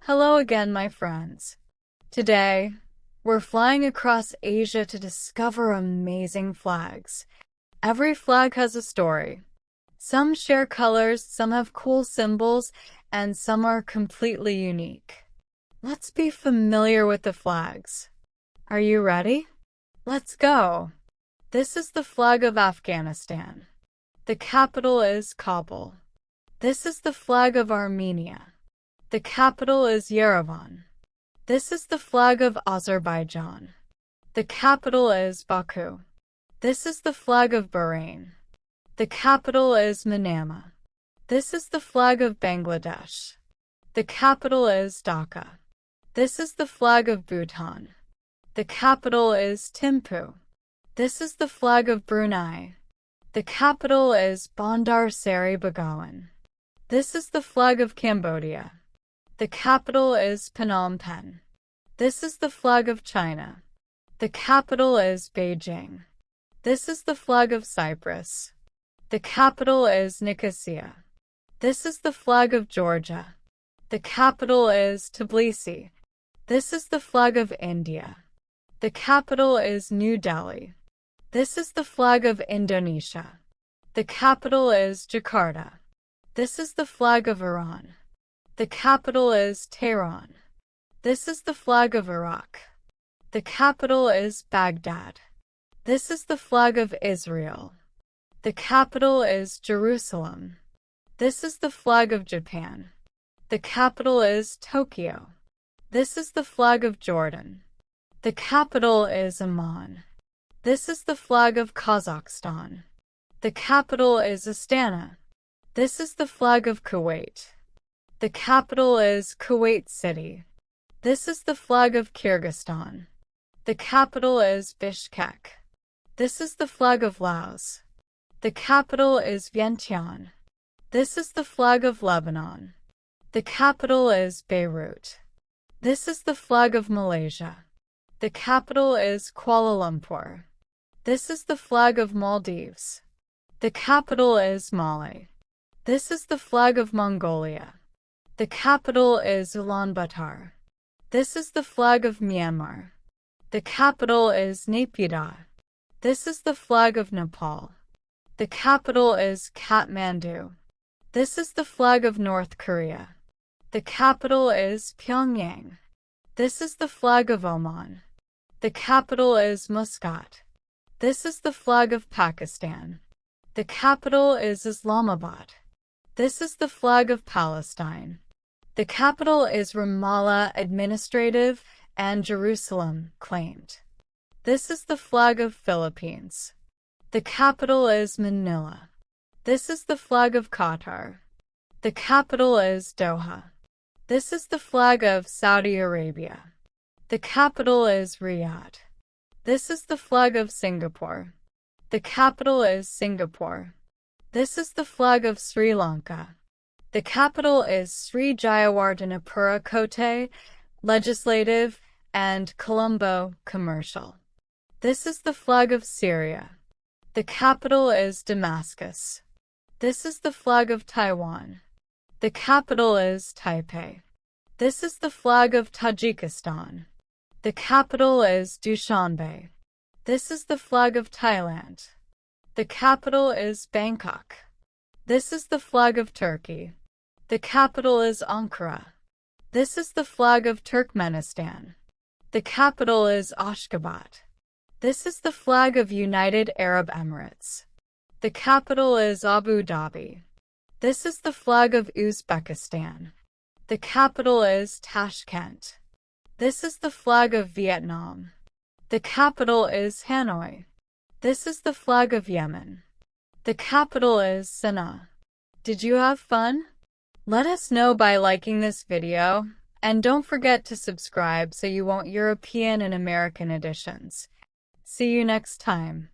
Hello again, my friends. Today, we're flying across Asia to discover amazing flags. Every flag has a story. Some share colors, some have cool symbols, and some are completely unique. Let's be familiar with the flags. Are you ready? Let's go. This is the flag of Afghanistan. The capital is Kabul. This is the flag of Armenia. The capital is Yerevan. This is the flag of Azerbaijan. The capital is Baku. This is the flag of Bahrain. The capital is Manama. This is the flag of Bangladesh. The capital is Dhaka. This is the flag of Bhutan. The capital is Thimphu. This is the flag of Brunei. The capital is Bandar Seri Begawan. This is the flag of Cambodia. The capital is Phnom Penh. This is the flag of China. The capital is Beijing. This is the flag of Cyprus. The capital is Nicosia. This is the flag of Georgia. The capital is Tbilisi. This is the flag of India. The capital is New Delhi. This is the flag of Indonesia. The capital is Jakarta. This is the flag of Iran. The capital is Tehran. This is the flag of Iraq. The capital is Baghdad. This is the flag of Israel. The capital is Jerusalem. This is the flag of Japan. The capital is Tokyo. This is the flag of Jordan. The capital is Amman. This is the flag of Kazakhstan. The capital is Astana. This is the flag of Kuwait. The capital is Kuwait City. This is the flag of Kyrgyzstan. The capital is Bishkek. This is the flag of Laos. The capital is Vientiane. This is the flag of Lebanon. The capital is Beirut. This is the flag of Malaysia. The capital is Kuala Lumpur. This is the flag of Maldives. The capital is Male. This is the flag of Mongolia. The capital is Ulaanbaatar. This is the flag of Myanmar. The capital is Naypyidaw. This is the flag of Nepal. The capital is Kathmandu. This is the flag of North Korea. The capital is Pyongyang. This is the flag of Oman. The capital is Muscat. This is the flag of Pakistan. The capital is Islamabad. This is the flag of Palestine. The capital is Ramallah administrative and Jerusalem claimed. This is the flag of Philippines. The capital is Manila. This is the flag of Qatar. The capital is Doha. This is the flag of Saudi Arabia. The capital is Riyadh. This is the flag of Singapore. The capital is Singapore. This is the flag of Sri Lanka. The capital is Sri Jayawardenepura Kotte, legislative, and Colombo, commercial. This is the flag of Syria. The capital is Damascus. This is the flag of Taiwan. The capital is Taipei. This is the flag of Tajikistan. The capital is Dushanbe. This is the flag of Thailand. The capital is Bangkok. This is the flag of Turkey. The capital is Ankara. This is the flag of Turkmenistan. The capital is Ashgabat. This is the flag of United Arab Emirates. The capital is Abu Dhabi. This is the flag of Uzbekistan. The capital is Tashkent. This is the flag of Vietnam. The capital is Hanoi. This is the flag of Yemen. The capital is Sana'a. Did you have fun? Let us know by liking this video, and don't forget to subscribe so you won't European and American editions. See you next time.